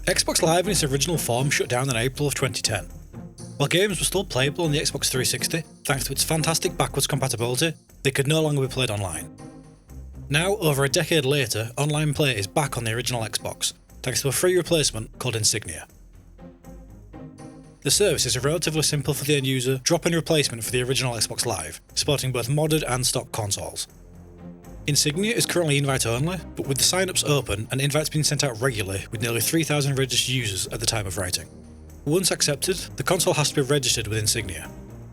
Xbox Live in its original form shut down in April of 2010. While games were still playable on the Xbox 360, thanks to its fantastic backwards compatibility, they could no longer be played online. Now, over a decade later, online play is back on the original Xbox, thanks to a free replacement called Insignia. The service is relatively simple for the end user, drop-in replacement for the original Xbox Live, supporting both modded and stock consoles. Insignia is currently invite only, but with the sign-ups open and invites being sent out regularly with nearly 3,000 registered users at the time of writing. Once accepted, the console has to be registered with Insignia.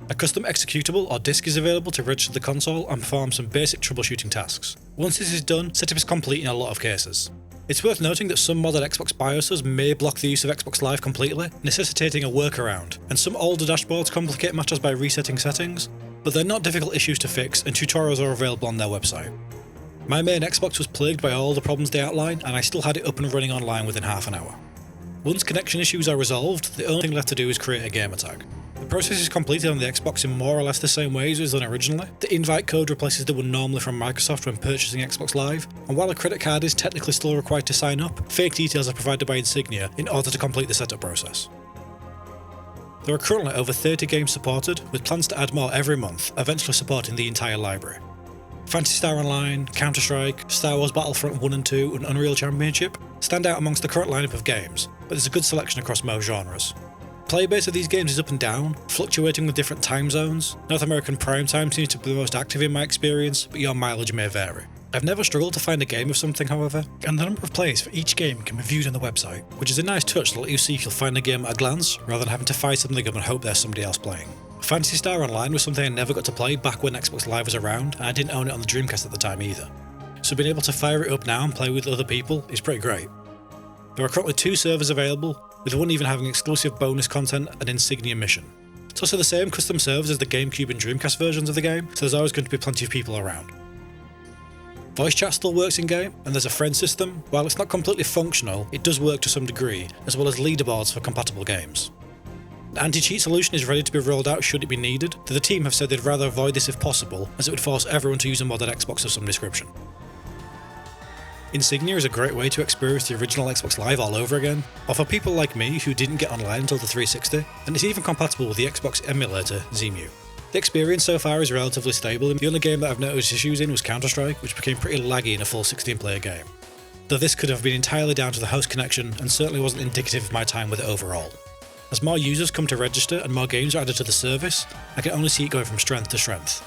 A custom executable or disk is available to register the console and perform some basic troubleshooting tasks. Once this is done, setup is complete in a lot of cases. It's worth noting that some modded Xbox BIOSes may block the use of Xbox Live completely, necessitating a workaround, and some older dashboards complicate matters by resetting settings, but they're not difficult issues to fix and tutorials are available on their website. My main Xbox was plagued by all the problems they outline, and I still had it up and running online within half an hour. Once connection issues are resolved, the only thing left to do is create a gamer tag. The process is completed on the Xbox in more or less the same way as it was done originally. The invite code replaces the one normally from Microsoft when purchasing Xbox Live, and while a credit card is technically still required to sign up, fake details are provided by Insignia in order to complete the setup process. There are currently over 30 games supported, with plans to add more every month, eventually supporting the entire library. Phantasy Star Online, Counter-Strike, Star Wars Battlefront 1 and 2 and Unreal Championship stand out amongst the current lineup of games, but there's a good selection across most genres. Playbase of these games is up and down, fluctuating with different time zones. North American prime time seems to be the most active in my experience, but your mileage may vary. I've never struggled to find a game of something, however, and the number of plays for each game can be viewed on the website, which is a nice touch to let you see if you'll find a game at a glance, rather than having to fire something up and hope there's somebody else playing. Phantasy Star Online was something I never got to play back when Xbox Live was around, and I didn't own it on the Dreamcast at the time either. So being able to fire it up now and play with other people is pretty great. There are currently 2 servers available, with one even having exclusive bonus content and Insignia mission. It's also the same custom servers as the GameCube and Dreamcast versions of the game, so there's always going to be plenty of people around. Voice chat still works in-game, and there's a friend system. While it's not completely functional, it does work to some degree, as well as leaderboards for compatible games. An anti-cheat solution is ready to be rolled out should it be needed, though the team have said they'd rather avoid this if possible, as it would force everyone to use a modded Xbox of some description. Insignia is a great way to experience the original Xbox Live all over again, or for people like me who didn't get online until the 360, and it's even compatible with the Xbox emulator Zemu. The experience so far is relatively stable, and the only game that I've noticed issues in was Counter-Strike, which became pretty laggy in a full 16-player game. Though this could have been entirely down to the host connection, and certainly wasn't indicative of my time with it overall. As more users come to register and more games are added to the service, I can only see it going from strength to strength.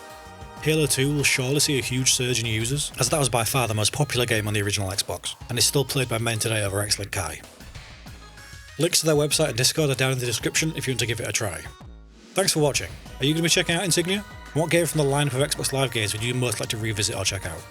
Halo 2 will surely see a huge surge in users, as that was by far the most popular game on the original Xbox, and is still played by men today over X-Link Kai. Links to their website and Discord are down in the description if you want to give it a try. Thanks for watching. Are you going to be checking out Insignia? What game from the lineup of Xbox Live games would you most like to revisit or check out?